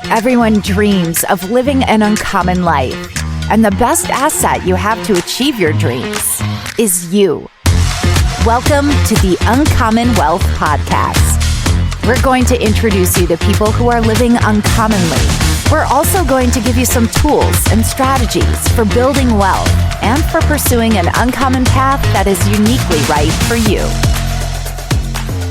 Everyone dreams of living an uncommon life, and the best asset you have to achieve your dreams is you. Welcome to the Uncommon Wealth Podcast. We're going to introduce you to people who are living uncommonly. We're also going to give you some tools and strategies for building wealth and for pursuing an uncommon path that is uniquely right for you.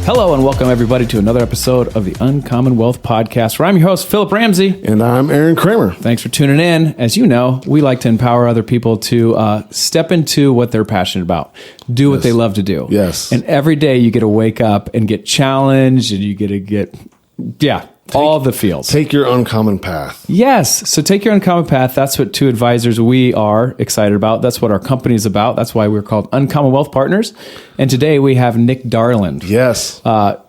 Hello and welcome everybody to another episode of the Uncommon Wealth Podcast, where I'm your host, Phillip Ramsey. And I'm Arron Cramer. Thanks for tuning in. As you know, we like to empower other people to step into what they're passionate about, do what they love to do. Yes. And every day you get to wake up and get challenged, and you get to get, all the feels. Take your uncommon path. Yes. So take your uncommon path. That's what two advisors we are excited about. That's what our company is about. That's why we're called Uncommon Wealth Partners. And today we have Nick Darland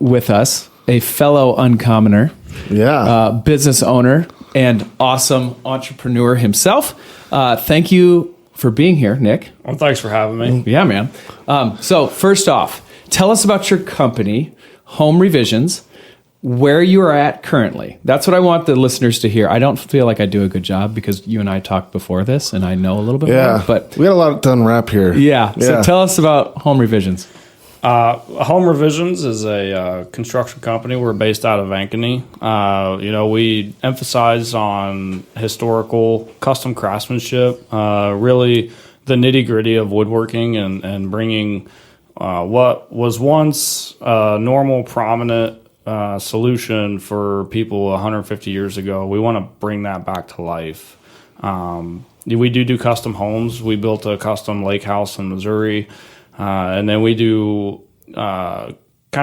with us, a fellow uncommoner, business owner, and awesome entrepreneur himself. Thank you for being here, Nick. Well, thanks for having me. Yeah, man. So first off, tell us about your company, HomeRevisions, where you are at currently. That's what I want the listeners to hear. I don't feel like I do a good job because you and I talked before this and I know a little bit more. But we got a lot to unwrap here. Yeah. So tell us about HomeRevisions. HomeRevisions is a construction company. We're based out of Ankeny. We emphasize on historical custom craftsmanship, really the nitty gritty of woodworking and bringing what was once a normal, prominent solution for people 150 years ago. We want to bring that back to life. We do custom homes. We built a custom lake house in Missouri, and then we do kind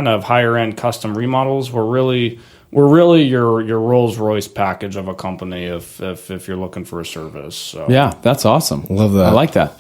of higher end custom remodels. We're really your Rolls Royce package of a company if you're looking for a service. So. Yeah, that's awesome. Love that. I like that.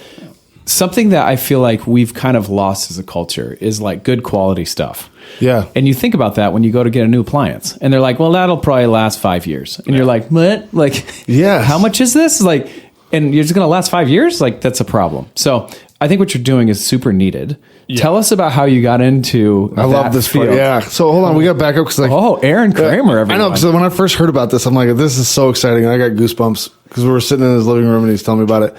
Something that I feel like we've kind of lost as a culture is like good quality stuff. Yeah. And you think about that when you go to get a new appliance and they're like, well, that'll probably last 5 years. And you're like, what? Like, how much is this? Like, and you're just going to last 5 years? Like, that's a problem. So I think what you're doing is super needed. Yeah. Tell us about how you got into I love this field. Yeah. So hold on, we got to back up because Arron Cramer. I know, because when I first heard about this, I'm like, this is so exciting. And I got goosebumps because we were sitting in his living room and he's telling me about it.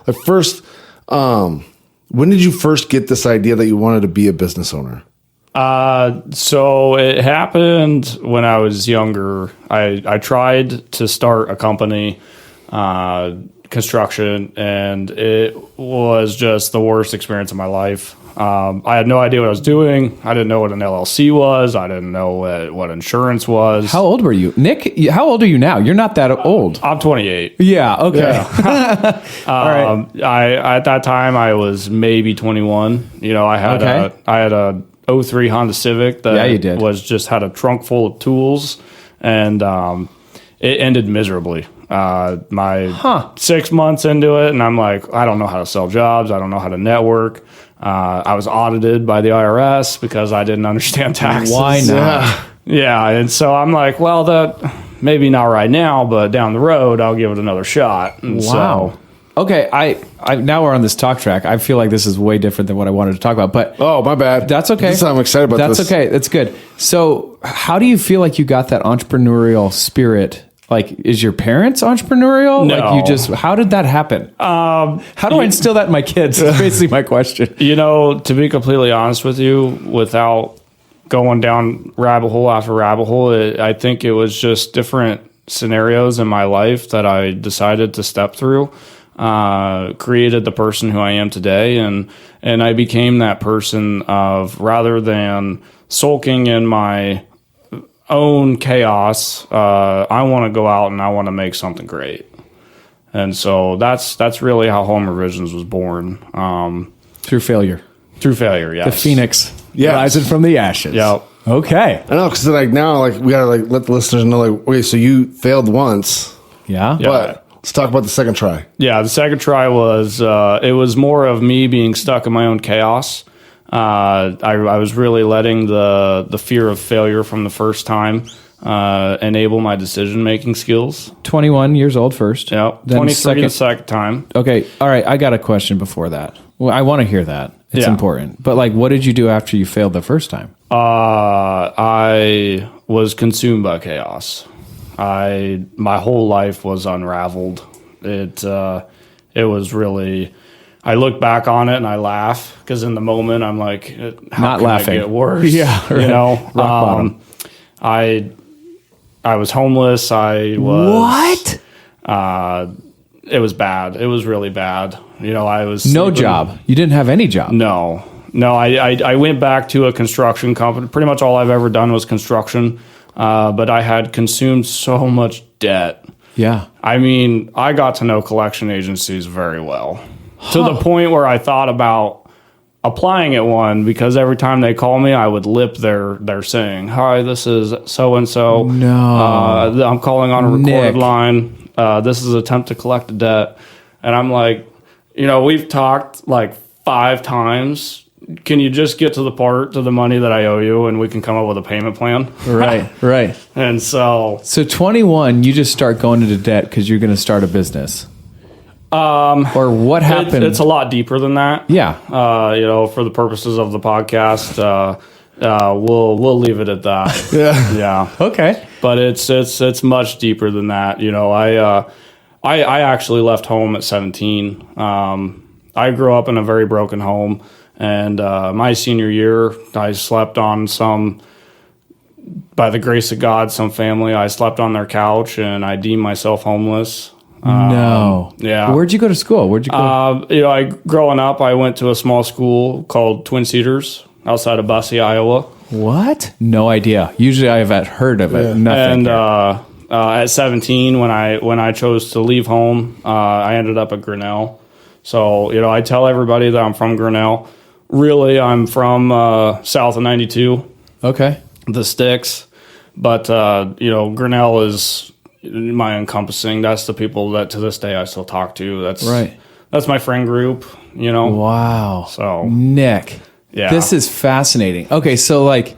Like first, when did you first get this idea that you wanted to be a business owner? So it happened when I was younger. I tried to start a company, construction, and it was just the worst experience of my life. I had no idea what I was doing. I didn't know what an LLC was. I didn't know what insurance was. How old were you? Nick, how old are you now? You're not that old. I'm 28. Yeah, okay. Yeah. All right. At that time, I was maybe 21. You know, I had a 03 Honda Civic that was just had a trunk full of tools, and it ended miserably. 6 months into it, and I'm like, I don't know how to sell jobs. I don't know how to network. I was audited by the IRS because I didn't understand taxes. Why not? Yeah, and so I'm like, well, that maybe not right now, but down the road, I'll give it another shot. And wow. Okay, I now we're on this talk track. I feel like this is way different than what I wanted to talk about, but my bad. That's okay. I'm excited about this. That's okay. That's good. So, how do you feel like you got that entrepreneurial spirit? Like, is your parents entrepreneurial? No. Like how did that happen? How do I instill that in my kids? That's basically my question. You know, to be completely honest with you, without going down rabbit hole after rabbit hole, I think it was just different scenarios in my life that I decided to step through. Created the person who I am today, and I became that person of, rather than sulking in my own chaos, I want to go out and I want to make something great. And so that's really how HomeRevisions was born. Through failure. Through failure, yes. The phoenix rising from the ashes. Yep. Okay. I know, because now we gotta let the listeners know, okay, so you failed once. Yeah. But let's talk about the second try. Yeah, the second try was it was more of me being stuck in my own chaos. I was really letting the fear of failure from the first time enable my decision-making skills. 21 years old first. Yeah, 23 the second time. Okay, all right, I got a question before that. Well, I want to hear that. It's important. But, like, what did you do after you failed the first time? I was consumed by chaos. My whole life was unraveled. It was really. I look back on it and I laugh because in the moment I'm like, how Not can laughing. I get worse? Yeah, right. You know, Rock bottom. I was homeless. I was What? It was bad. It was really bad. You know, I was No sleeping- job. You didn't have any job. No. I went back to a construction company. Pretty much all I've ever done was construction, but I had consumed so much debt. Yeah. I mean, I got to know collection agencies very well to the point where I thought about applying at one because every time they call me, I would lip their saying, "Hi, this is so and so. No. I'm calling on a recorded Nick. line. This is an attempt to collect a debt." And I'm like, you know, we've talked like 5 times. Can you just get to the money that I owe you, and we can come up with a payment plan? Right. Right. And so, So 21, you just start going into debt because you're going to start a business. Or what happened? it's a lot deeper than that. Yeah. You know, for the purposes of the podcast, we'll leave it at that. Yeah. Okay. But it's much deeper than that. You know, I actually left home at 17. I grew up in a very broken home, and my senior year, I slept on by the grace of God, some family. I slept on their couch, and I deemed myself homeless. No. Yeah. Where'd you go to school? Where'd you go? You know, growing up, I went to a small school called Twin Cedars outside of Bussey, Iowa. What? No idea. Usually I have heard of it. Nothing. And at 17, when I chose to leave home, I ended up at Grinnell. So, you know, I tell everybody that I'm from Grinnell. Really, I'm from south of 92, Okay. the sticks. But, you know, Grinnell is my encompassing. That's the people that to this day I still talk to. That's Right. That's my friend group, you know. Wow. So, Nick. yeah. This is fascinating. Okay, so like,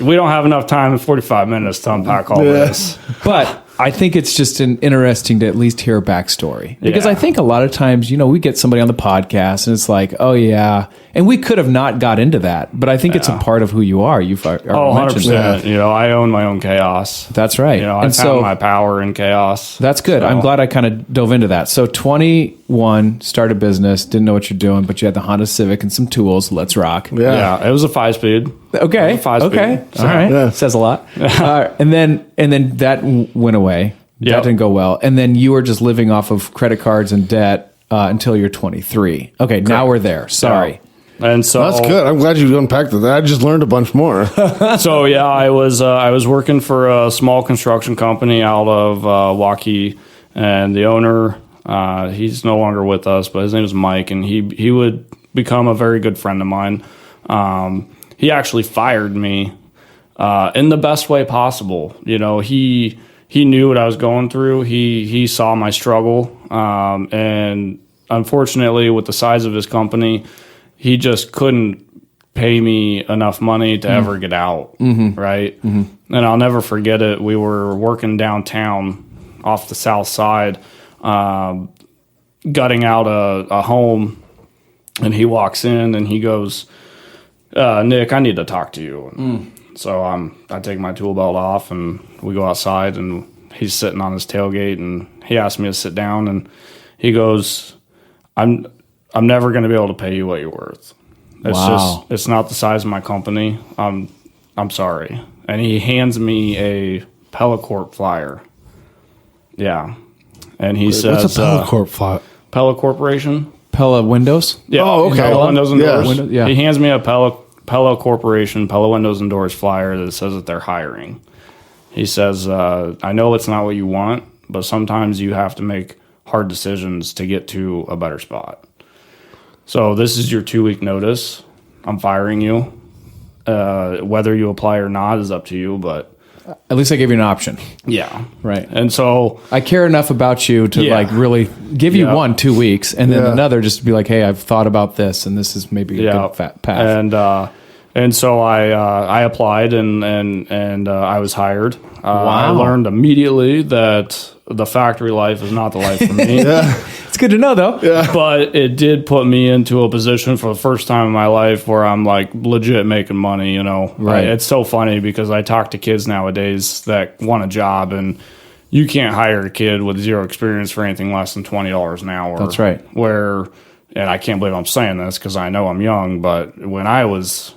We don't have enough time in 45 minutes to unpack all this. but I think it's just interesting to at least hear a backstory because Yeah. I think a lot of times, you know, we get somebody on the podcast and it's like, oh yeah, and we could have not got into that, but I think it's a part of who you are. You've already Oh, mentioned 100%. that. You know, I own my own chaos. That's right. You know, I and found so my power in chaos. that's good. So- I'm glad I kind of dove into that. So 21, started business, didn't know what you're doing, but you had the Honda Civic and some tools. Let's rock. Yeah, it was a 5-speed. Okay. Five-speed. Okay. So- All right. Yeah. Says a lot. And then that went away. Yep. That didn't go well. And then you were just living off of credit cards and debt until you're 23. Okay. Now we're there. Sorry. And so That's good. I'm glad you unpacked that. I just learned a bunch more. So yeah, I was working for a small construction company out of Waukee, and the owner, he's no longer with us, but his name is Mike, and he would become a very good friend of mine. He actually fired me in the best way possible. You know, he knew what I was going through. He saw my struggle, and unfortunately, with the size of his company, he just couldn't pay me enough money to ever get out, right? And I'll never forget it. We were working downtown off the south side, gutting out a home, and he walks in and he goes, Nick, I need to talk to you. So I take my tool belt off and we go outside, and he's sitting on his tailgate, and he asked me to sit down, and he goes, I'm never going to be able to pay you what you're worth. It's Wow. it's not the size of my company. I'm sorry. And he hands me a Pellicorp flyer. Yeah. And he says, What's a Pellicorp file? Pella Corporation? Pella Windows. Yeah. Oh, okay. Pella Windows and Yeah. Doors. Windows, yeah. He hands me a Pella Corporation, Pella Windows and Doors flyer that says that they're hiring. He says, I know it's not what you want, but sometimes you have to make hard decisions to get to a better spot. So this is your 2-week notice. I'm firing you. Whether you apply or not is up to you, but At least I gave you an option. yeah. Right. And so I care enough about you to Yeah. like really give you Yeah. 2 weeks, and then Yeah. another just to be like, hey, I've thought about this, and this is maybe a good path. And so I applied and I was hired. I Wow. learned immediately that the factory life is not the life for me. It's good to know, though. But it did put me into a position for the first time in my life where I'm like legit making money, you know. Right. It's so funny because I talk to kids nowadays that want a job, and you can't hire a kid with zero experience for anything less than $20 an hour. That's right. Where, and I can't believe I'm saying this because I know I'm young, but when I was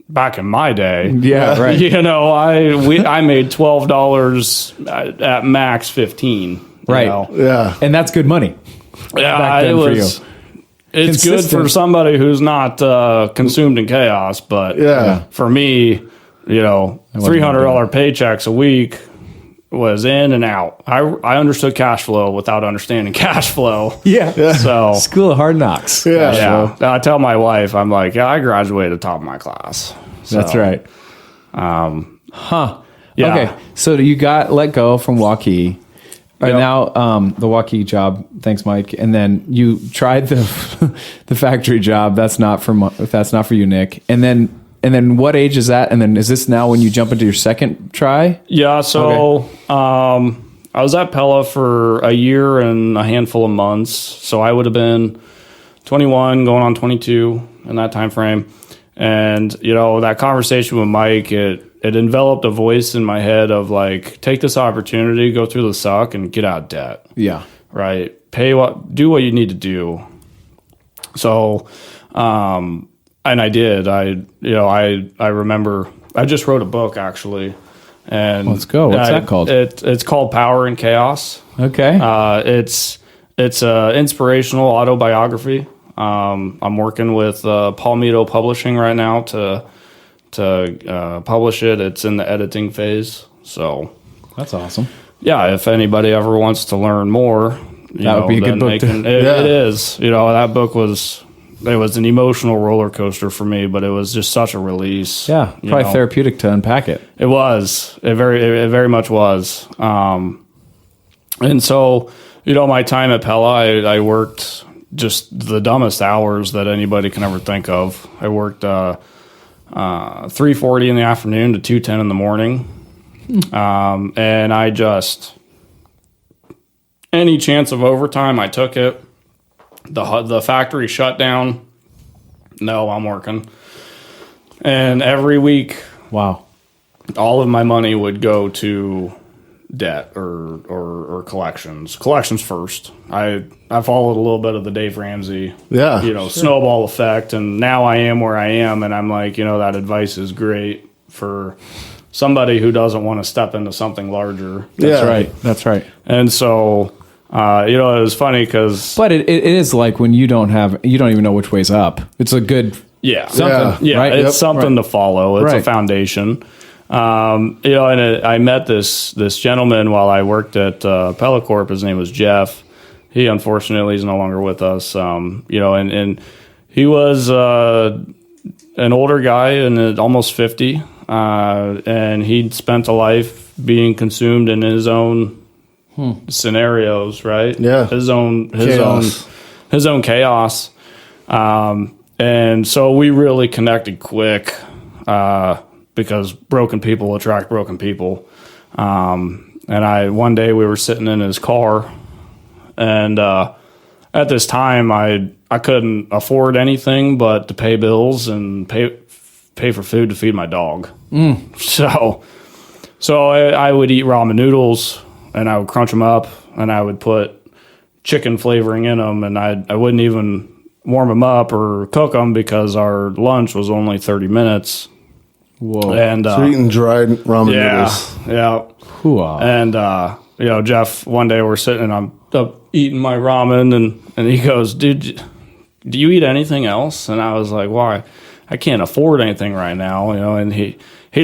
back in my day, Yeah, right. you know, I made $12 at max 15. Right. know? Yeah. And that's good money. Yeah, back then it for was. you. It's good Consistent. for somebody who's not consumed in chaos, but Yeah. for me, you know, $300 paychecks a week was in and out. I understood cash flow without understanding cash flow. Yeah. So School of Hard Knocks. Yeah. yeah, I tell my wife, I'm like, yeah, I graduated top of my class. So, That's right. Yeah. Okay. So you got let go from Waukee. Right Yep. now, the Waukee job. Thanks, Mike. And then you tried the the factory job. That's not for you, Nick. And then what age is that? And then is this now when you jump into your second try? Yeah. So I was at Pella for a year and a handful of months. So I would have been 21, going on 22 in that time frame. And, you know, that conversation with Mike, it enveloped a voice in my head of like, take this opportunity, go through the suck and get out of debt. Yeah. Right. Do what you need to do. So, and I did. I remember I just wrote a book actually. And Let's go. What's that called? It's called Power and Chaos. Okay. It's a inspirational autobiography. I'm working with Palmetto Publishing right now to publish it. It's in the editing phase. So That's awesome. yeah, if anybody ever wants to learn more, That would be a good book to- It is. You know, that book was an emotional roller coaster for me, but it was just such a release. Yeah. you Probably know. therapeutic to unpack it. It was. It very much was. And so, you know, my time at Pella, I worked just the dumbest hours that anybody can ever think of. I worked 3:40 in the afternoon to 2:10 in the morning. And I just, any chance of overtime, I took it. The factory shut down. No, I'm working. And every week, Wow. all of my money would go to debt or collections. Collections first. I followed a little bit of the Dave Ramsey, Yeah. snowball effect, and now I am where I am, and I'm like, that advice is great for somebody who doesn't want to step into something larger. That's Yeah. right. That's right. And so, it was funny because But it is like when you don't even know which way's up. It's a good something, yeah, right? it's Yep. something to follow. It's a Right. foundation. I met this gentleman while I worked at Pellicorp. His name was Jeff. He unfortunately is no longer with us. And he was an older guy and almost 50, and he'd spent a life being consumed in his own scenarios, right? Yeah. his own chaos. And so we really connected quick. Because broken people attract broken people. And one day we were sitting in his car, and at this time I couldn't afford anything but to pay bills and pay for food to feed my dog. So I would eat ramen noodles, and I would crunch them up, and I would put chicken flavoring in them, and I wouldn't even warm them up or cook them because our lunch was only 30 minutes. Whoa. And So you're eating dried ramen yeah, noodles. yeah. Hoo-ah. And Jeff, one day we're sitting and I'm up eating my ramen, and he goes, "Dude, do you eat anything else?" And I was like, "Why? I can't afford anything right now." And he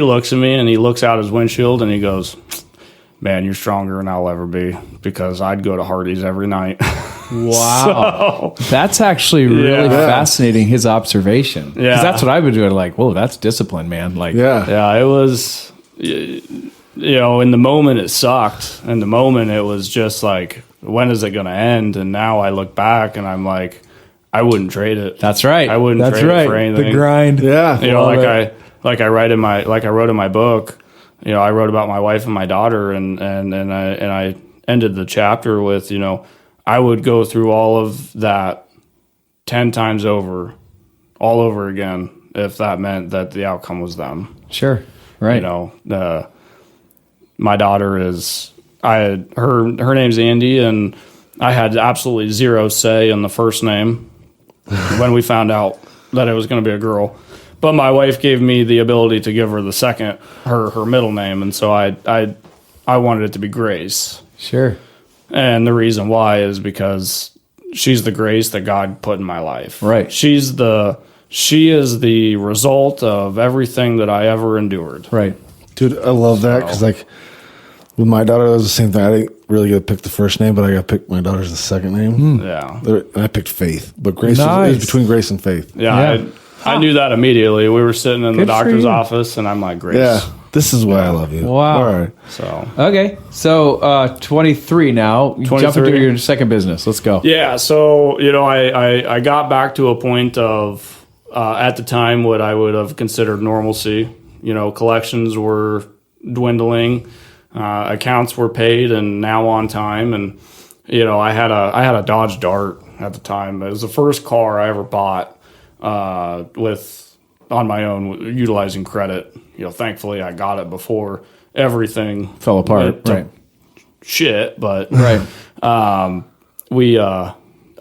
looks at me and he looks out his windshield and he goes, "Man, you're stronger than I'll ever be, because I'd go to Hardee's every night." Wow. That's actually really fascinating, his observation. Yeah. Because that's what I've been doing. Like, whoa, that's discipline, man. Like, Yeah, it was, in the moment it sucked. In the moment it was just like, when is it going to end? And now I look back and I'm like, I wouldn't trade it. That's right. I wouldn't That's trade right. it for anything. The grind. Yeah. I wrote in my book, I wrote about my wife and my daughter, and I ended the chapter with, I would go through all of that 10 times over, all over again, if that meant that the outcome was them. Sure. Right. My daughter is her name's Andy, and I had absolutely zero say in the first name when we found out that it was going to be a girl. But my wife gave me the ability to give her the second, her middle name, and so I wanted it to be Grace. Sure. And the reason why is because she's the grace that God put in my life. Right. She is the result of everything that I ever endured. Right. Dude, I love that because, like, with my daughter, it was the same thing. I didn't really get to pick the first name, but I got to pick my daughter's the second name. Yeah. And I picked Faith, but Grace Nice. is between Grace and Faith. Yeah. I knew that immediately. We were sitting in the doctor's office, and I'm like, Grace. Yeah, this is why I love you. Wow. All right. So Okay. So 23 now. You jump into your second business. Let's go. yeah, so I got back to a point of at the time what I would have considered normalcy. Collections were dwindling, accounts were paid and now on time, and I had a Dodge Dart at the time. It was the first car I ever bought on my own, utilizing credit. Thankfully I got it before everything Fell apart. Right. Shit, but Right.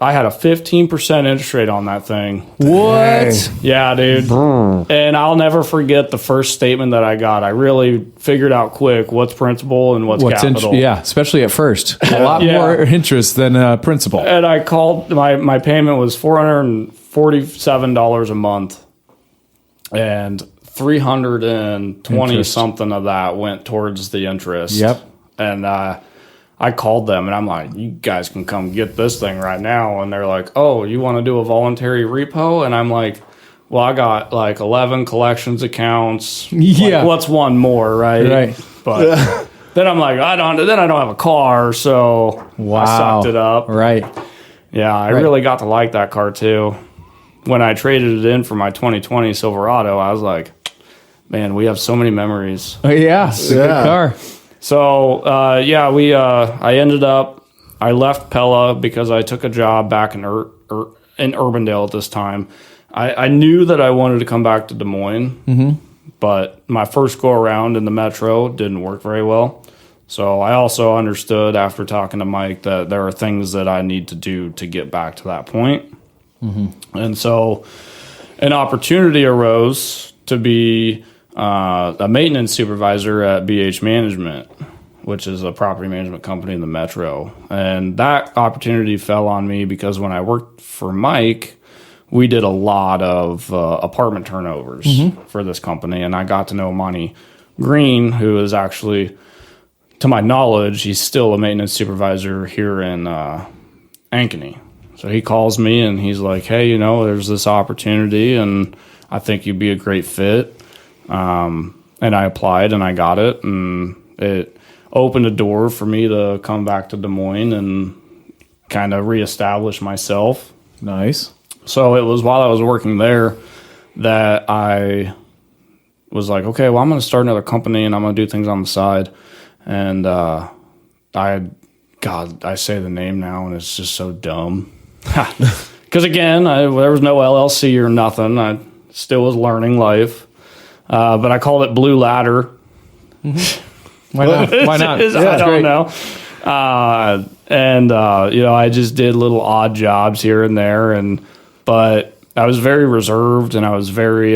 I had a 15% interest rate on that thing. What? Yeah, dude. And I'll never forget the first statement that I got. I really figured out quick what's principal and what's capital. Yeah, especially at first. A lot Yeah. more interest than principal. And I called, my payment was $447 a month. And 320 Interest. something of that went towards the interest. Yep. And I called them and I'm like, you guys can come get this thing right now. And they're like, oh, you want to do a voluntary repo? And I'm like, well, I got like 11 collections accounts. Yeah. Like, what's one more, right? Right. But then I'm like, I don't have a car. So Wow. I sucked it up. Right. Yeah, I really got to like that car too. When I traded it in for my 2020 Silverado, I was like, man, we have so many memories. Oh, yeah. It's a good car. So, I left Pella because I took a job back in Urbandale at this time. I knew that I wanted to come back to Des Moines, but my first go around in the metro didn't work very well. So I also understood after talking to Mike that there are things that I need to do to get back to that point. And so an opportunity arose to be a maintenance supervisor at BH Management, which is a property management company in the metro. And that opportunity fell on me because when I worked for Mike, we did a lot of apartment turnovers for this company. And I got to know Monty Green, who is actually, to my knowledge, he's still a maintenance supervisor here in Ankeny. So he calls me and he's like, hey, there's this opportunity and I think you'd be a great fit. And I applied and I got it, and it opened a door for me to come back to Des Moines and kind of reestablish myself. Nice. So it was while I was working there that I was like, okay, well, I'm going to start another company and I'm going to do things on the side. And I say the name now and it's just so dumb. Because again, there was no LLC or nothing. I still was learning life. But I called it Blue Ladder. Why not? Why not? I don't know. I just did little odd jobs here and there, but I was very reserved and I was very,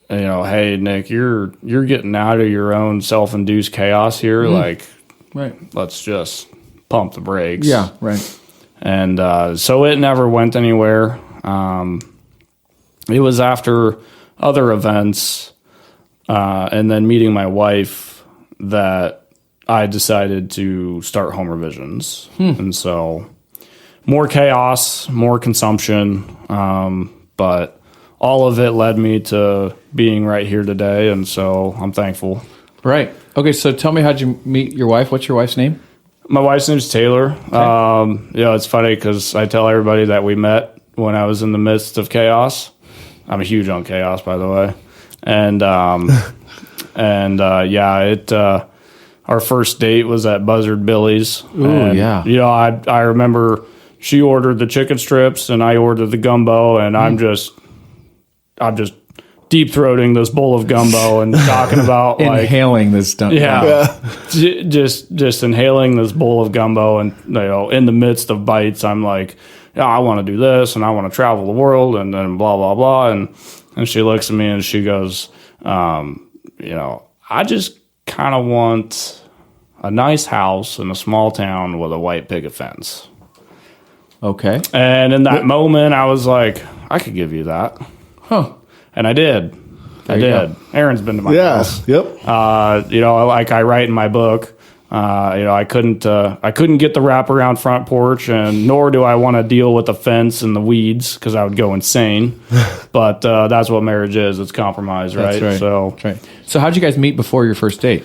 hey Nick, you're getting out of your own self-induced chaos here. Like, Right. let's just pump the brakes. Yeah. Right. And so it never went anywhere. It was after other events and then meeting my wife that I decided to start HomeRevisions. And so more chaos, more consumption, but all of it led me to being right here today, and so I'm thankful. Right. Okay, so tell me, how'd you meet your wife? What's your wife's name? My wife's name's Taylor. Okay. It's funny because I tell everybody that we met when I was in the midst of chaos. I'm a huge on chaos, by the way. And our first date was at Buzzard Billy's. Ooh, yeah. I remember she ordered the chicken strips and I ordered the gumbo, and I'm just deep throating this bowl of gumbo and talking about inhaling this stuff. Just inhaling this bowl of gumbo, and in the midst of bites, I'm like, yeah, I want to do this, and I want to travel the world, and then blah blah blah, and she looks at me and she goes, I just kind of want a nice house in a small town with a white picket fence. Okay. And in that moment, I was like, I could give you that. Huh. And I did. I did. Aaron's been to my house. Yep. Like I write in my book, I couldn't get the wraparound front porch, and nor do I want to deal with the fence and the weeds because I would go insane. But that's what marriage is. It's compromise, right? That's right. So how'd you guys meet before your first date?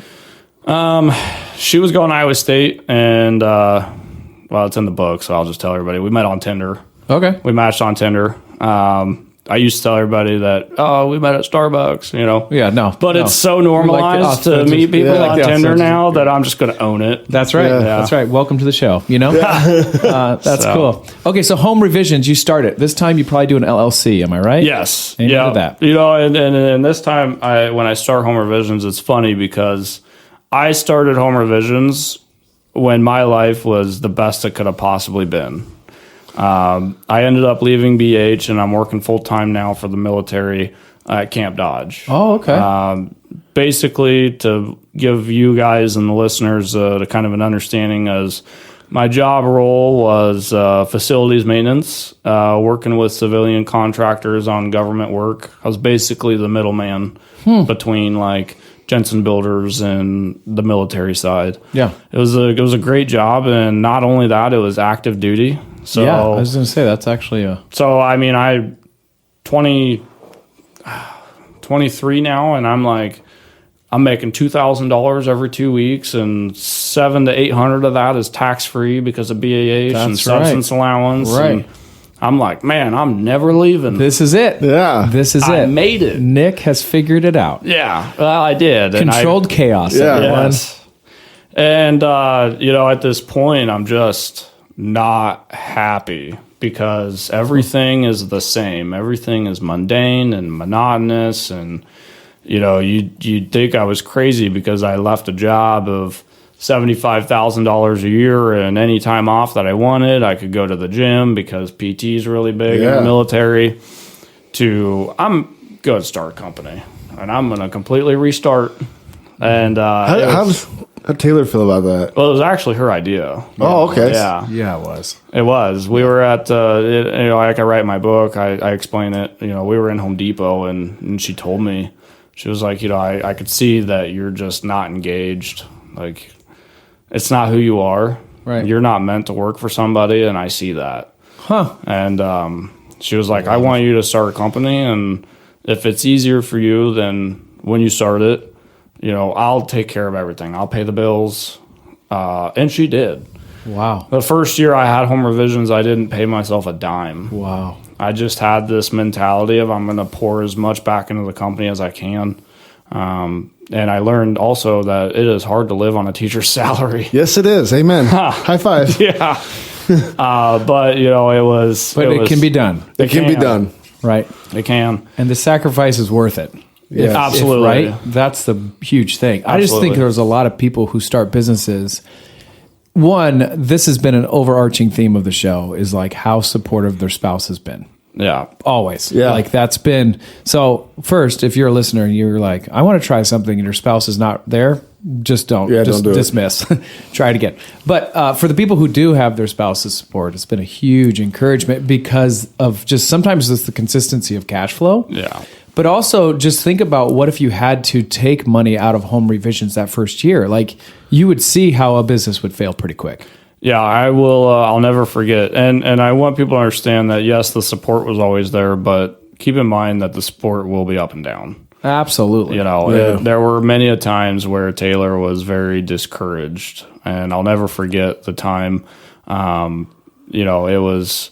She was going to Iowa State, and it's in the book, so I'll just tell everybody. We met on Tinder. Okay. We matched on Tinder. I used to tell everybody that, we met at Starbucks, Yeah, no. But it's so normalized to meet people on Tinder now that I'm just going to own it. That's right. Yeah. That's right. Welcome to the show, That's cool. Okay, so Home Revisions, you started. This time you probably do an LLC, am I right? Yes. And that. And this time when I start Home Revisions, it's funny because I started Home Revisions when my life was the best it could have possibly been. I ended up leaving BH, and I'm working full-time now for the military at Camp Dodge. Oh, okay. Basically, to give you guys and the listeners a kind of an understanding, as my job role was facilities maintenance, working with civilian contractors on government work. I was basically the middleman between Jensen Builders and the military side. Yeah. It was a great job, and not only that, it was active duty. So yeah, I was going to say that's actually So I mean, 23 now, and I'm making $2,000 every 2 weeks, and $700 to $800 of that is tax free because of BAH and substance allowance. Right. And I'm like, man, I'm never leaving. This is it. Yeah. This is it. I made it. Nick has figured it out. Yeah. Well, I did. Controlled chaos. Yeah. Yes. And at this point, I'm just not happy because everything is the same. Everything is mundane and monotonous, and you'd think I was crazy because I left a job of $75,000 a year, and any time off that I wanted, I could go to the gym because PT is really big in the military. I'm going to start a company, and I'm going to completely restart. And how'd Taylor feel about that? Well, it was actually her idea. Oh, okay. Yeah. Yeah, it was. It was. We were at, like I write in my book, I explain it. We were in Home Depot, and she told me, she was like, I could see that you're just not engaged. Like, it's not who you are. Right. You're not meant to work for somebody, and I see that. Huh. And she was like, I want you to start a company, and if it's easier for you, then when you start it, I'll take care of everything. I'll pay the bills. And she did. Wow. The first year I had Home Revisions, I didn't pay myself a dime. Wow. I just had this mentality of I'm going to pour as much back into the company as I can. And I learned also that it is hard to live on a teacher's salary. Yes, it is. Amen. High five. Yeah. But, it was... But it can be done. It can be done. Right. It can. And the sacrifice is worth it. Yeah. Absolutely. Right? That's the huge thing. I just think there's a lot of people who start businesses. One, this has been an overarching theme of the show, is how supportive their spouse has been. Yeah. Always. Yeah. That's been... So first, if you're a listener and you're like, I want to try something and your spouse is not there, just don't. Yeah, just don't do dismiss. Try it again. But for the people who do have their spouse's support, it's been a huge encouragement because of just sometimes it's the consistency of cash flow. Yeah. But also just think about what if you had to take money out of Home Revisions that first year? You would see how a business would fail pretty quick. Yeah, I will. I'll never forget. And I want people to understand that, yes, the support was always there, but keep in mind that the support will be up and down. Absolutely. There were many a times where Taylor was very discouraged, and I'll never forget the time. It was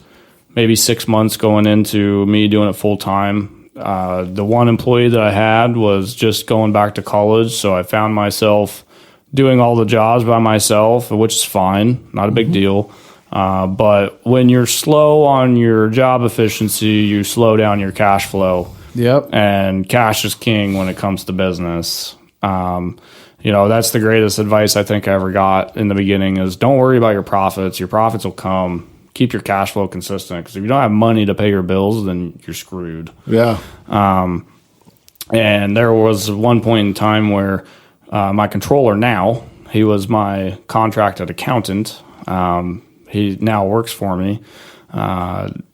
maybe 6 months going into me doing it full time. The one employee that I had was just going back to college, so I found myself doing all the jobs by myself, which is fine, not a big deal. But when you're slow on your job efficiency, you slow down your cash flow. Yep. And cash is king when it comes to business. That's the greatest advice I think I ever got in the beginning is don't worry about your profits. Your profits will come. Keep your cash flow consistent, because if you don't have money to pay your bills, then you're screwed. Yeah. And there was one point in time where my controller now, he was my contracted accountant. He now works for me.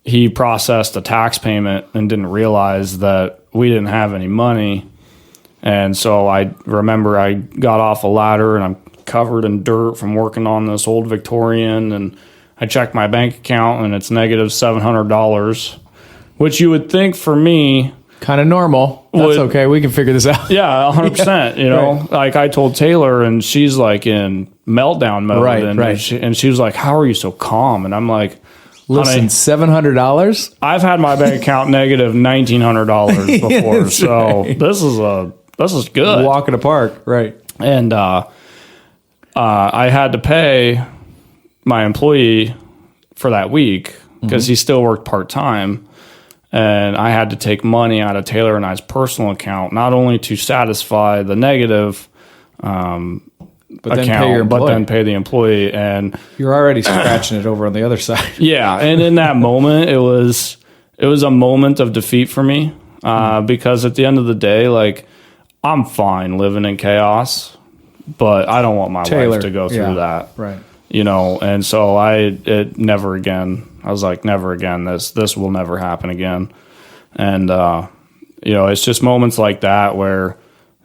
He processed a tax payment and didn't realize that we didn't have any money. And so I remember I got off a ladder and I'm covered in dirt from working on this old Victorian, and I checked my bank account and it's negative $700, which you would think for me kind of normal. That's okay. We can figure this out. Yeah, 100%. Right. Like I told Taylor, and she's like in meltdown mode. Right, and right. She was like, "How are you so calm?" And I'm like, listen, $700. I've had my bank account negative $1,900 before, That's so right. this is good. Walk in the park, right? And I had to pay my employee for that week because he still worked part time. And I had to take money out of Taylor and I's personal account, not only to satisfy the negative account, but then pay the employee. And you're already scratching it over on the other side. Yeah, and in that moment, it was a moment of defeat for me because at the end of the day, like I'm fine living in chaos, but I don't want my wife to go through that. Right. And so never again. I was like, never again. This will never happen again. And, it's just moments like that where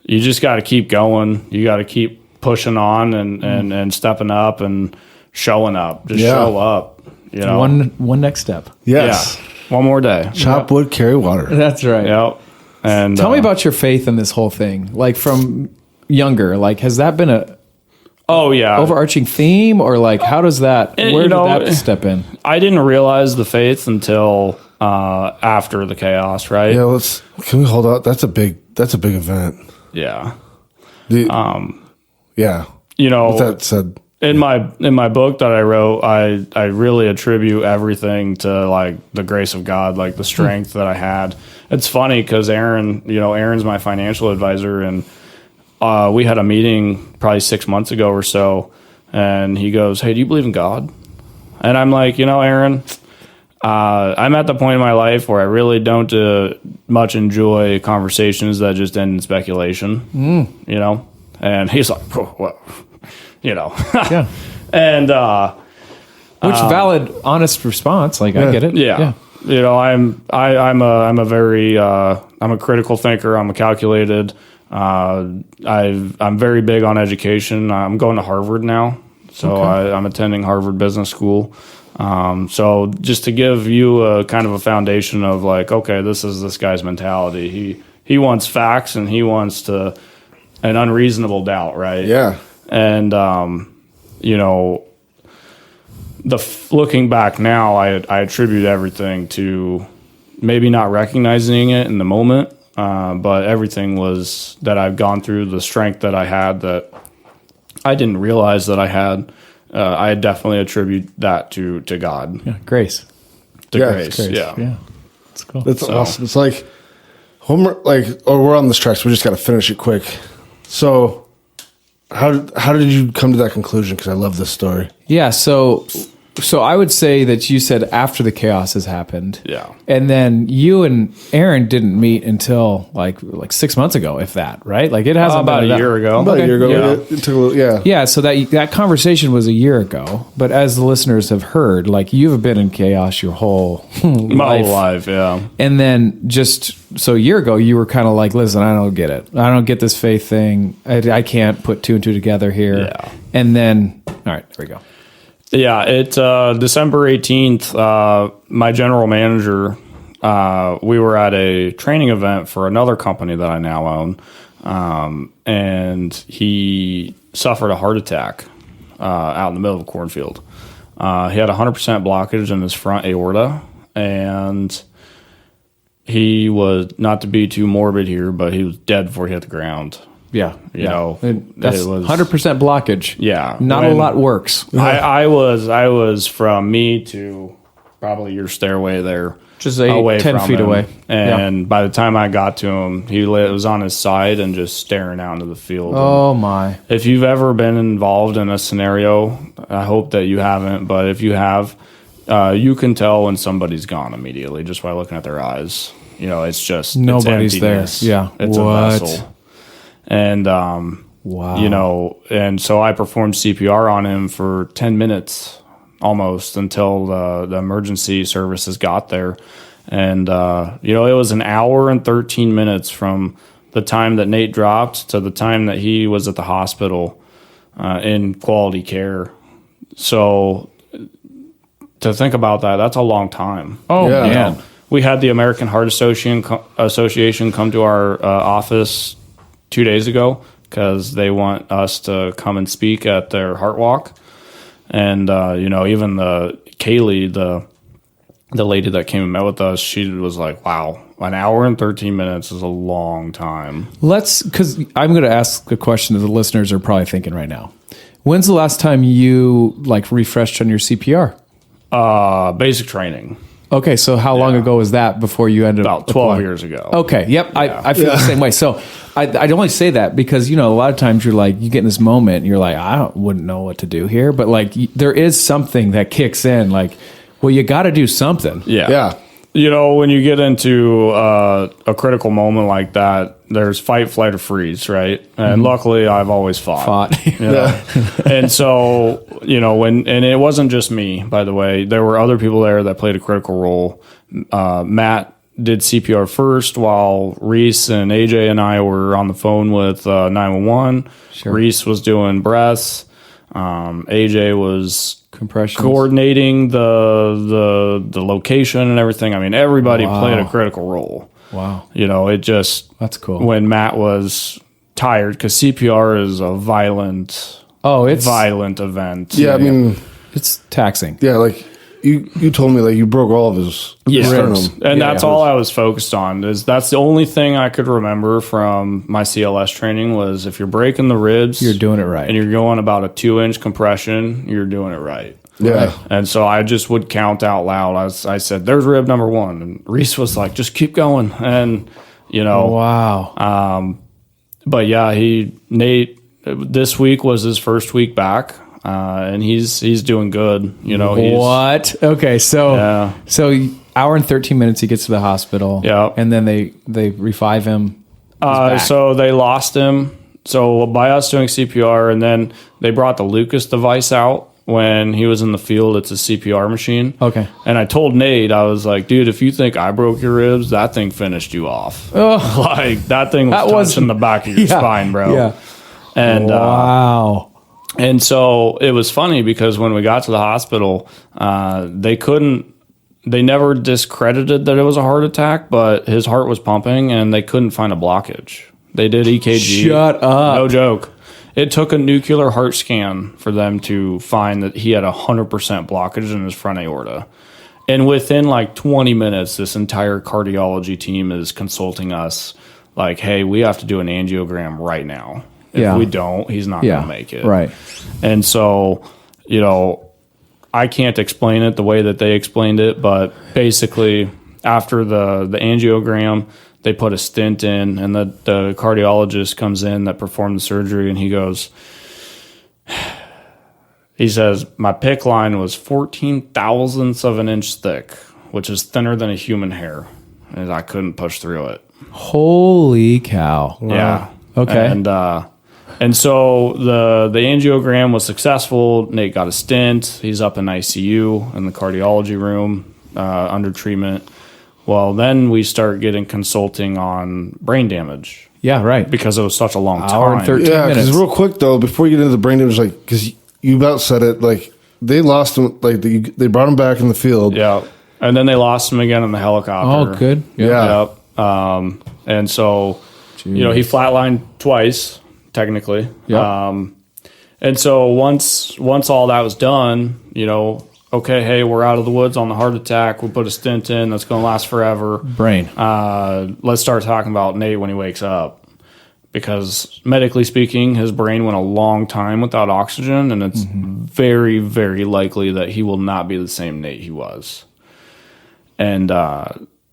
you just got to keep going. You got to keep pushing on and stepping up and showing up. Just show up, One next step. Yes. Yeah. One more day. Chop wood, carry water. That's right. Yep. And tell me about your faith in this whole thing. Like from younger, like has that been a overarching theme, or like how does that where did that step in? I didn't realize the faith until after the chaos, right? Yeah, can we hold out? That's a big event. Yeah. Yeah. With that said, in my book that I wrote, I really attribute everything to like the grace of God, like the strength that I had. It's funny because Arron's my financial advisor, and we had a meeting probably 6 months ago or so, and he goes, "Hey, do you believe in God?" And I'm like, Arron, I'm at the point in my life where I really don't much enjoy conversations that just end in speculation, And he's like, "Oh, well, Yeah. And which valid, honest response. Like I get it. Yeah. I'm a very I'm a critical thinker. I'm a calculated. I'm very big on education. I'm going to Harvard now, so I'm attending Harvard Business School. So just to give you a kind of a foundation of like, okay, this is this guy's mentality. He wants facts and he wants an unreasonable doubt, right? yeah. And looking back now, I attribute everything to maybe not recognizing it in the moment. But everything was that I've gone through, the strength that I had that I didn't realize that I had. I definitely attribute that to God. Yeah. Grace. Grace. Yeah. That's cool. That's awesome. It's like we're on this track, so we just got to finish it quick. So how did you come to that conclusion? Because I love this story. Yeah. So I would say that you said after the chaos has happened. Yeah. And then you and Arron didn't meet until like 6 months ago, if that, right? Like it hasn't about been a year ago. About a year ago. Yeah. It took a little, Yeah, so that conversation was a year ago, but as the listeners have heard, like you've been in chaos your whole My whole life, yeah. And then so a year ago, you were kind of like, listen, I don't get it. I don't get this faith thing. I can't put two and two together here. Yeah. And then, all right, there we go. Yeah, December 18th, my general manager, we were at a training event for another company that I now own, and he suffered a heart attack out in the middle of a cornfield. He had 100% blockage in his front aorta, and he was, not to be too morbid here, but he was dead before he hit the ground. Yeah, That's it was 100% blockage. Yeah, not a lot works. I was from me to probably your stairway there. Just 10 feet away. And by the time I got to him, he was on his side and just staring out into the field. Oh, my. If you've ever been involved in a scenario, I hope that you haven't, but if you have, you can tell when somebody's gone immediately just by looking at their eyes. It's just nobody's there. Yeah. It's a vessel. And, wow. And so I performed CPR on him for 10 minutes almost until the emergency services got there. And, it was an hour and 13 minutes from the time that Nate dropped to the time that he was at the hospital in quality care. So to think about that, that's a long time. Oh, yeah. We had the American Heart Association come to our office 2 days ago because they want us to come and speak at their heart walk. And, even Kaylee, the lady that came and met with us, she was like, wow, an hour and 13 minutes is a long time. Because I'm going to ask a question that the listeners are probably thinking right now. When's the last time you refreshed on your CPR? Basic training. Okay, so how long ago was that before you ended up? About 12 years ago. Okay, yep, yeah. I feel the same way. So I only say that because, a lot of times you get in this moment and you're like, wouldn't know what to do here. But there is something that kicks in well, you got to do something. Yeah. Yeah. When you get into a critical moment like that, there's fight, flight, or freeze, right? And luckily, I've always fought. And so, and it wasn't just me, by the way. There were other people there that played a critical role. Matt did CPR first while Reese and AJ and I were on the phone with 911. Sure. Reese was doing breaths. AJ was compressions, coordinating the location and everything. I mean, everybody played a critical role. Wow. That's cool. When Matt was tired, because CPR is a violent event. Yeah, I mean, it's taxing. Yeah, you told me you broke all of his sternum. And that's all I was focused on. That's the only thing I could remember from my CLS training was if you're breaking the ribs, you're doing it right. And you're going about a 2-inch compression, you're doing it right. Yeah. Right. And so I just would count out loud. I said, there's rib number 1. And Reese was like, just keep going. And, wow. But yeah, Nate, this week was his first week back. And he's doing good. What? Okay, so hour and 13 minutes he gets to the hospital. Yeah. And then they revive him. So they lost him. So by us doing CPR, and then they brought the Lucas device out when he was in the field. It's a CPR machine. Okay. And I told Nate, I was like, dude, if you think I broke your ribs, that thing finished you off. Oh. That thing was touching the back of your spine, bro. Yeah. And wow. And so it was funny because when we got to the hospital, they never discredited that it was a heart attack, but his heart was pumping and they couldn't find a blockage. They did EKG. Shut up. No joke. It took a nuclear heart scan for them to find that he had 100% blockage in his front aorta. And within 20 minutes, this entire cardiology team is consulting us hey, we have to do an angiogram right now. If we don't, he's not going to make it. Right. And so, I can't explain it the way that they explained it, but basically after the angiogram, they put a stent in and the cardiologist comes in that performed the surgery and he says, my PICC line was 14 thousandths of an inch thick, which is thinner than a human hair. And I couldn't push through it. Holy cow. Wow. Yeah. Okay. And so the angiogram was successful. Nate got a stent. He's up in ICU in the cardiology room under treatment. Well, then we start getting consulting on brain damage. Yeah, right. Because it was such a long Hour time. and 13 Yeah, minutes. because real quick, though, before you get into the brain damage, because you about said it, they lost him, they brought him back in the field. Yeah. And then they lost him again in the helicopter. Oh, good. Yeah. Yep. And so, he flatlined twice, technically. Yep. And so once all that was done, okay, hey, we're out of the woods on the heart attack. We'll put a stent in that's going to last forever. Brain. Let's start talking about Nate when he wakes up. Because medically speaking, his brain went a long time without oxygen, and it's very, very likely that he will not be the same Nate he was. And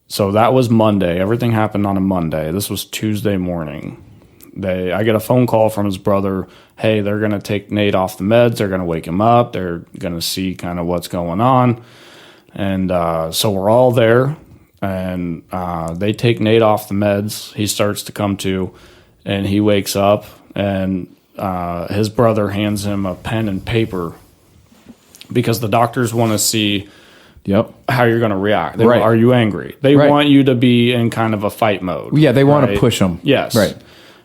so that was Monday. Everything happened on a Monday. This was Tuesday morning. I get a phone call from his brother. Hey, they're going to take Nate off the meds. They're going to wake him up. They're going to see kind of what's going on. And so we're all there. And they take Nate off the meds. He starts to come to, and he wakes up. And his brother hands him a pen and paper because the doctors want to see how you're going to react. Are you angry? They want you to be in kind of a fight mode. Yeah, they want to push him. Yes. Right.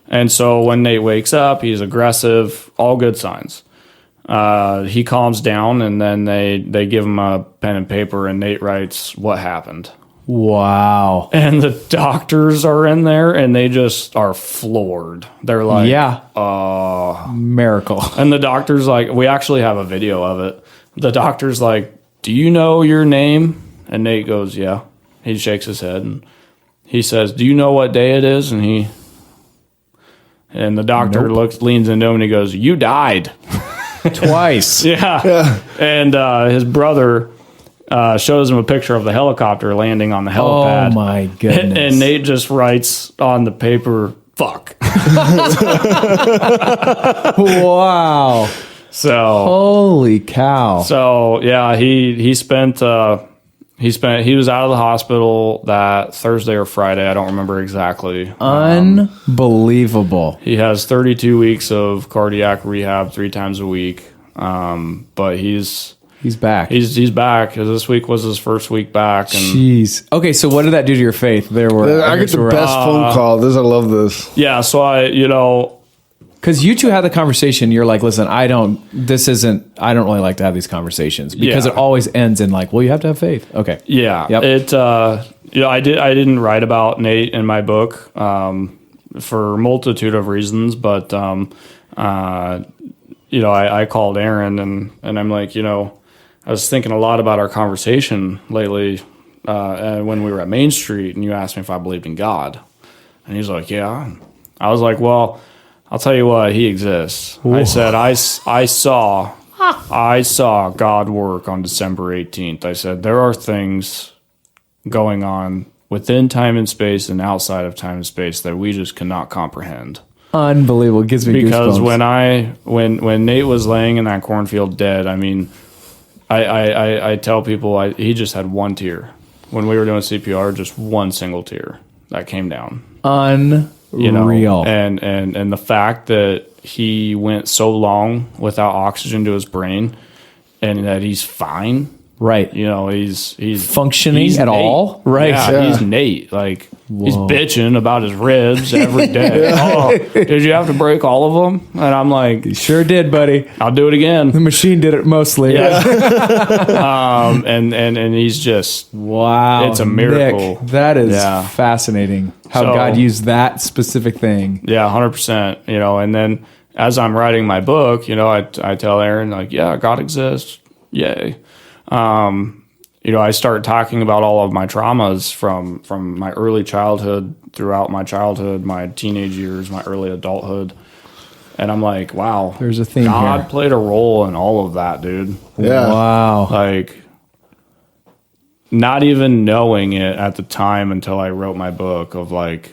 And so when Nate wakes up, he's aggressive, all good signs. He calms down, and then they give him a pen and paper, and Nate writes what happened. Wow. And the doctors are in there, and they just are floored. They're like, miracle. And the doctor's like, we actually have a video of it. The doctor's like, do you know your name? And Nate goes, yeah. He shakes his head, and he says, do you know what day it is? And the doctor leans into him, and he goes, you died. Twice. Yeah. And his brother shows him a picture of the helicopter landing on the helipad. Oh, my goodness. And Nate just writes on the paper, fuck. Wow. So holy cow. So yeah, he was out of the hospital that Thursday or Friday. I don't remember exactly. Unbelievable. He has 32 weeks of cardiac rehab 3 times a week. But he's back. He's back. This week was his first week back. And jeez. Okay, so what did that do to your faith? I get the best phone call. I love this. Yeah, so because you two had the conversation, you're like, listen, I don't really like to have these conversations because it always ends in like, well, you have to have faith. Okay. Yeah. Yep. I didn't write about Nate in my book for a multitude of reasons, but I called Arron and I'm like, I was thinking a lot about our conversation lately when we were at Main Street, and you asked me if I believed in God, and he's like, yeah. I was like, well, I'll tell you what, he exists. Ooh. I said, I saw God work on December 18th. I said, there are things going on within time and space and outside of time and space that we just cannot comprehend. Unbelievable. It gives me because goosebumps. when Nate was laying in that cornfield dead, I mean, I tell people he just had one tear. When we were doing CPR, just one single tear that came down. Unreal. And the fact that he went so long without oxygen to his brain and that he's fine. Right. He's functioning at all. Right. Yeah. He's Nate. Like, he's bitching about his ribs every day. Oh, did you have to break all of them? And I'm like, you sure did, buddy. I'll do it again. The machine did it mostly. Yeah. And he's just, wow. It's a miracle. Nick, that is fascinating how God used that specific thing. Yeah, 100%. And then as I'm writing my book, I tell Arron, like, yeah, God exists. Yay. I start talking about all of my traumas from my early childhood, throughout my childhood, my teenage years, my early adulthood. And I'm like, wow, there's a theme God here. played a role in all of that, dude. Yeah. Wow. Like, not even knowing it at the time until I wrote my book of like,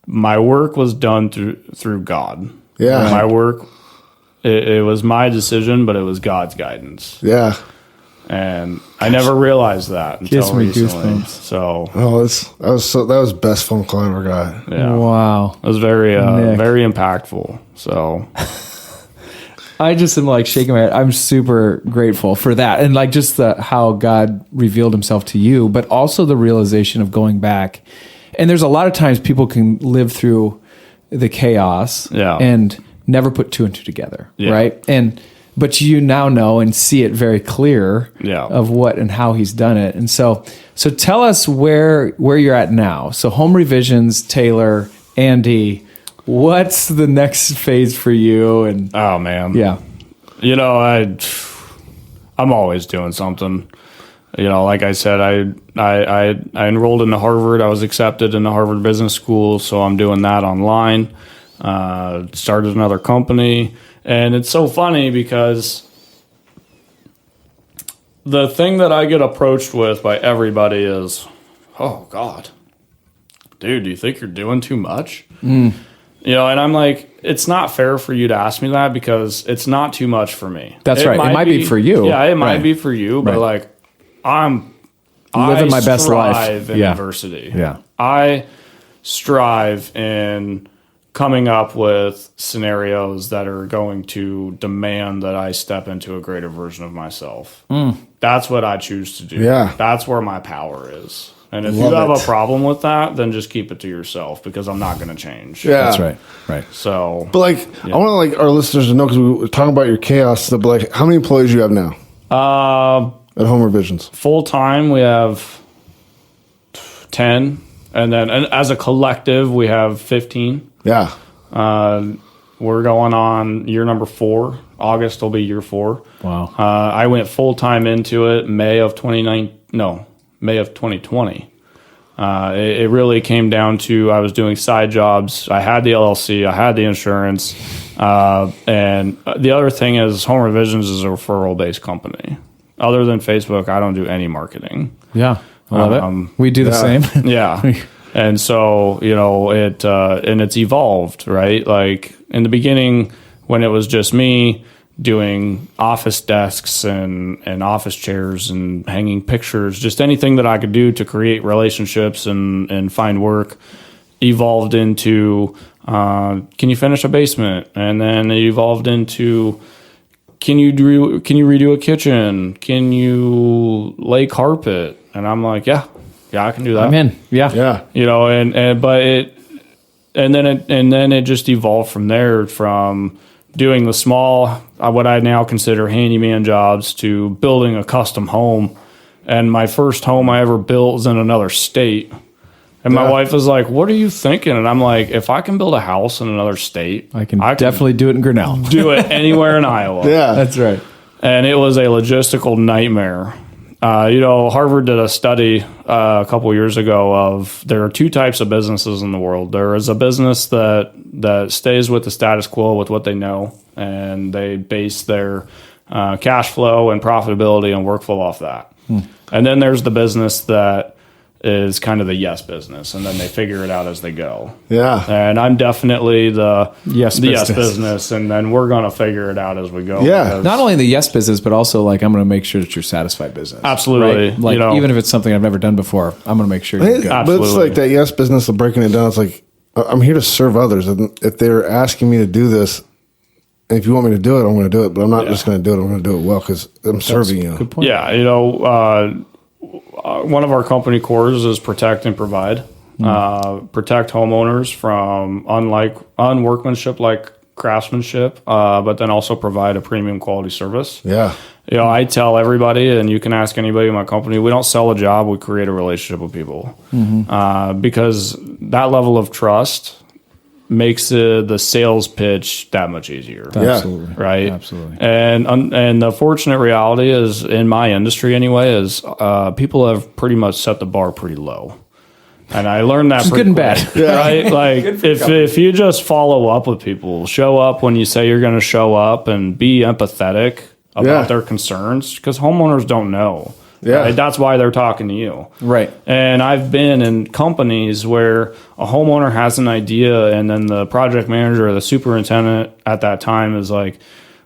my work was done through God. Yeah. My work, it was my decision, but it was God's guidance. Yeah. And I never realized that until recently. Goosebumps. So, that was best phone call I ever got. Yeah. Wow. It was very impactful. So, I just am like shaking my head. I'm super grateful for that, and like just how God revealed Himself to you, but also the realization of going back. And there's a lot of times people can live through the chaos, and never put 2 and 2 together, right? But you now know and see it very clear of what and how He's done it. And so tell us where you're at now. So HomeRevisions, Taylor, Andy, what's the next phase for you? And oh man, I'm always doing something. Like I said, I enrolled into Harvard. I was accepted into Harvard Business School, so I'm doing that online. Started another company. And it's so funny because the thing that I get approached with by everybody is, oh God, dude, do you think you're doing too much? You know, and I'm like, it's not fair for you to ask me that because it's not too much for me. That's right. It might be for you. Yeah, it might be for you, but like I'm living my best life in adversity. Yeah. I strive in coming up with scenarios that are going to demand that I step into a greater version of myself. That's what I choose to do. Yeah. That's where my power is. And if you have a problem with that, then just keep it to yourself because I'm not going to change. Yeah. That's right. Right. So, But like, I want to like our listeners to know, because we were talking about your chaos stuff, but like, how many employees do you have now at HomeRevisions? full time, we have 10. And then as a collective, we have 15. Yeah. We're going on year number 4. August will be year 4. Wow. I went full time into it May of 2020. It really came down to I was doing side jobs. I had the LLC. I had the insurance. And the other thing is HomeRevisions is a referral-based company. Other than Facebook, I don't do any marketing. Yeah. I love it. We do the same. Yeah. And so, you know, and it's evolved, right? Like in the beginning when it was just me doing office desks and office chairs and hanging pictures, just anything that I could do to create relationships and find work, evolved into, can you finish a basement? And then it evolved into, can you redo a kitchen? Can you lay carpet? And I'm like, yeah, I can do that. I'm in. Yeah. Yeah. You know, and then it just evolved from there, from doing the small, what I now consider handyman jobs, to building a custom home. And my first home I ever built was in another state. And my wife was like, what are you thinking? And I'm like, if I can build a house in another state, I can definitely do it in Grinnell. do it anywhere in Iowa. Yeah. That's right. And it was a logistical nightmare. You know, Harvard did a study a couple years ago of there are 2 types of businesses in the world. There is a business that stays with the status quo with what they know, and they base their cash flow and profitability and workflow off that. And then there's the business that is kind of the yes business, and then they figure it out as they go. Yeah. And I'm definitely the Yes business, and then we're going to figure it out as we go. Yeah. because- Not only the yes business, but also like I'm going to make sure that you're satisfied business. Absolutely. Right? Like You know- even if it's something I've never done before, I'm going to make sure you're good. But it's Absolutely. like that yes business of breaking it down. It's like, I'm here to serve others. And if they're asking me to do this, and if you want me to do it, I'm going to do it. But I'm not just going to do it. I'm going to do it well because I'm serving you. Good point. Yeah, you know, one of our company cores is protect and provide. Protect homeowners from unworkmanship like craftsmanship, but then also provide a premium quality service. Yeah. You know, I tell everybody, and you can ask anybody in my company, we don't sell a job, we create a relationship with people. Because that level of trust makes the sales pitch that much easier. Absolutely. Right. Absolutely. And the fortunate reality is, in my industry anyway, is people have pretty much set the bar pretty low. And I learned that It's good and bad. right? Like if you just follow up with people, show up when you say you're going to show up, and be empathetic about their concerns, because homeowners don't know. Yeah. Right? That's why they're talking to you. Right. And I've been in companies where a homeowner has an idea, and then the project manager or the superintendent at that time is like,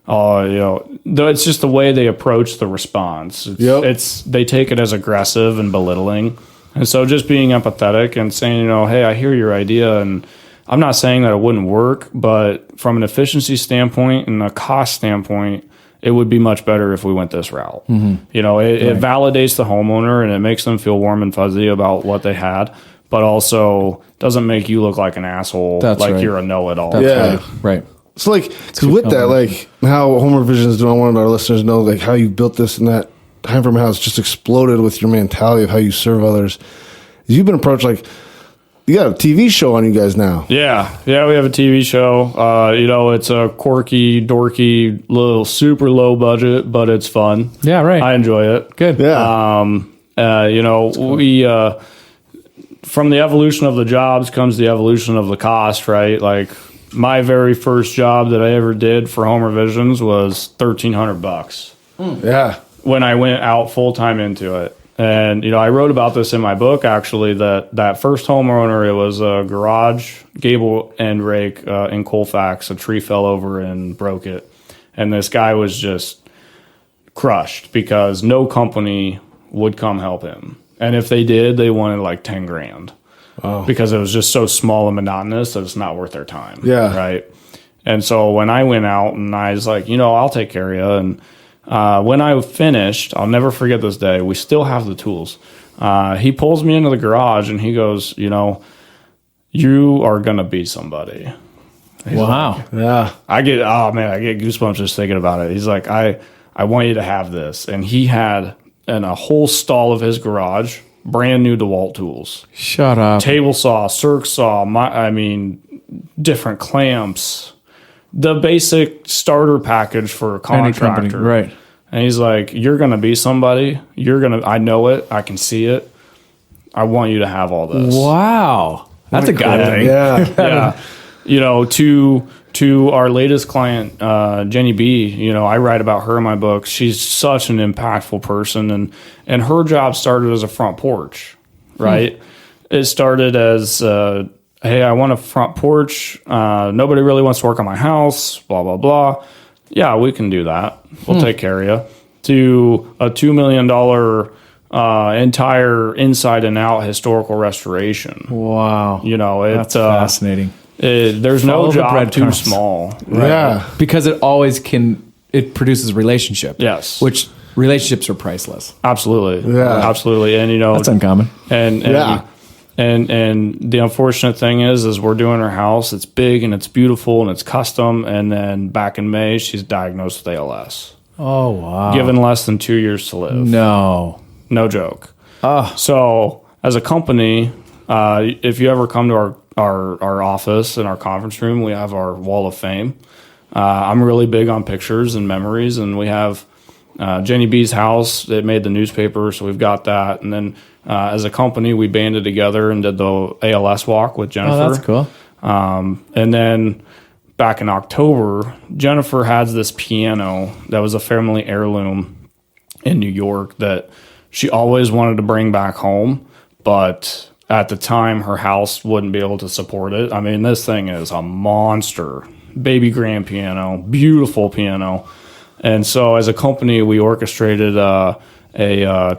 oh, you know, it's just the way they approach the response. They take it as aggressive and belittling. And so just being empathetic and saying, you know, hey, I hear your idea, and I'm not saying that it wouldn't work, but from an efficiency standpoint and a cost standpoint, it would be much better if we went this route. You know, it validates the homeowner, and it makes them feel warm and fuzzy about what they had, but also doesn't make you look like an asshole, you're a know-it-all. Yeah. Right. So like, because with that, like how HomeRevisions do, I wanted our listeners to know like how you built this and that time frame, how it's just exploded with your mentality of how you serve others. You've been approached like, you got a TV show on you guys now. Yeah, we have a TV show. You know, it's a quirky, dorky, little super low budget, but it's fun. Yeah, right. I enjoy it. Good. Yeah. You know, we from the evolution of the jobs comes the evolution of the cost, right? Like my very first job that I ever did for HomeRevisions was $1,300. Yeah. when I went out full time into it. And, I wrote about this in my book, actually, that first homeowner, it was a garage gable end rake in Colfax. A tree fell over and broke it. And this guy was just crushed because no company would come help him. And if they did, they wanted like 10 grand because it was just so small and monotonous that it's not worth their time. Yeah. Right. And so when I went out and I was like, I'll take care of you. And when I finished, I'll never forget this day. We still have the tools. He pulls me into the garage and he goes, you are going to be somebody. He's wow. Like, Yeah. I get goosebumps just thinking about it. He's like, I want you to have this. And he had in a whole stall of his garage, brand new DeWalt tools. Shut up. Table saw, circ saw, different clamps, the basic starter package for a contractor. Right. And he's like, you're going to be somebody. I know it. I can see it. I want you to have all this. Wow. That's a God thing. Yeah. Yeah. To our latest client, Jenny B, I write about her in my book. She's such an impactful person, and her job started as a front porch, right? It started as, hey, I want a front porch. Nobody really wants to work on my house, blah, blah, blah. Yeah, we can do that. We'll take care of you. To a $2 million entire inside and out historical restoration. Wow. That's fascinating. There's no job too small. Right? Yeah. Because it produces relationship. Yes. Which relationships are priceless. Absolutely. Yeah. Absolutely. And that's uncommon. And the unfortunate thing is we're doing her house. It's big and it's beautiful and it's custom. And then back in May, she's diagnosed with ALS. Oh, wow. Given less than 2 years to live. No joke. So as a company, if you ever come to our office in our conference room, we have our wall of fame. I'm really big on pictures and memories, and we have Jenny B's house. It made the newspaper, so we've got that. And then as a company, we banded together and did the ALS walk with Jennifer. Oh, that's cool. And then back in October, Jennifer has this piano that was a family heirloom in New York that she always wanted to bring back home, but at the time, her house wouldn't be able to support it. I mean, this thing is a monster. Baby grand piano, beautiful piano. And so as a company, we orchestrated a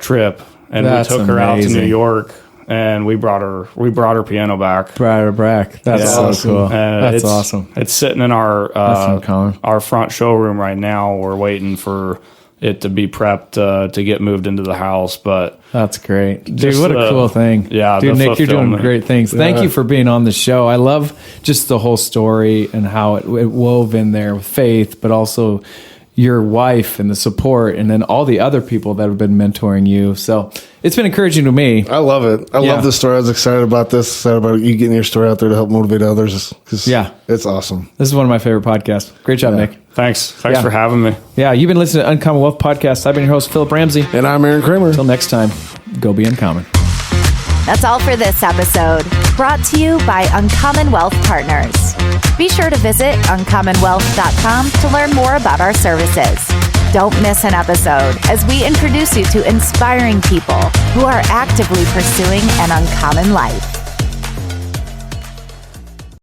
trip, and we took her out to New York, and we brought her piano back. Brought her back. That's so cool. And That's awesome. It's sitting in our front showroom right now. We're waiting for it to be prepped to get moved into the house, but that's great, dude. What a cool thing. Yeah, dude, Nick, you're doing great things. Thank you for being on the show. I love just the whole story and how it wove in there with faith, but also your wife and the support, and then all the other people that have been mentoring you. So it's been encouraging to me. I love it. I love this story. I was excited about this, excited about you getting your story out there to help motivate others. It's awesome. This is one of my favorite podcasts. Great job, Nick. Thanks for having me. Yeah, you've been listening to Uncommon Wealth Podcast. I've been your host, Phillip Ramsey. And I'm Arron Cramer. Until next time, go be uncommon. That's all for this episode, brought to you by Uncommon Wealth Partners. Be sure to visit uncommonwealth.com to learn more about our services. Don't miss an episode as we introduce you to inspiring people who are actively pursuing an uncommon life.